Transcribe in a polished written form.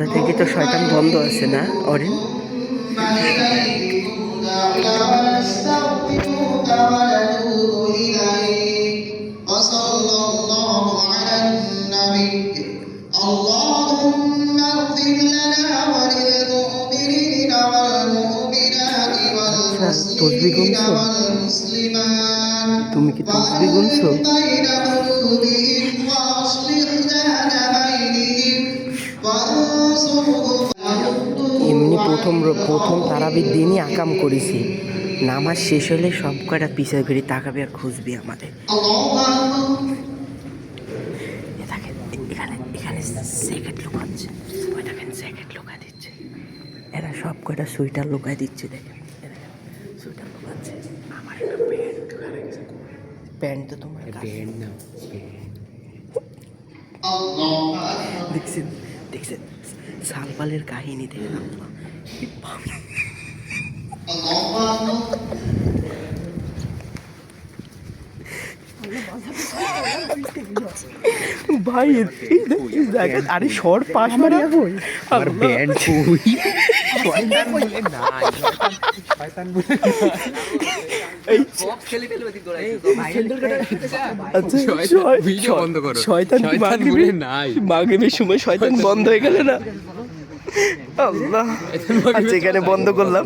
কোথা থেকে তো শয়তান বন্ধ আছে না অরিন? আচ্ছা, তসবি গুনছো? তুমি কি তসবি গুনছো? এমনি প্রথম তারাবির দিনই আকাম করেছি, নামাজ শেষ হলে সব কয়টা পিছিয়ে ঘুরি তাকাবি আর খুঁজবি আমাদের। এখানে এখানে জ্যাকেট লুকাচ্ছে, ওই দেখেন জ্যাকেট লুকা দিচ্ছে, এরা সব কয়টা সোয়েটার লুকাই দিচ্ছে। দেখেন সোয়েটার লুকাচ্ছে। আমার একটা প্যান্ট তো তোমার দেখছেন দেখছেন সালপালের কাহিনী দেখলাম। ভাই আরে শর্ট পাস মারি এখন আর ব্যান্ড কই শয়তান বলে নাই, শয়তান বলে এই বক্স খেলি ফেলবে দি দৌড়াই তো ভাই আচ্ছা ভিডিও বন্ধ করো। শয়তান বলে নাই, মাগরিবের সময় শয়তান বন্ধ হয়ে গেল না। আল্লাহ, আচ্ছা এখানে বন্ধ করলাম।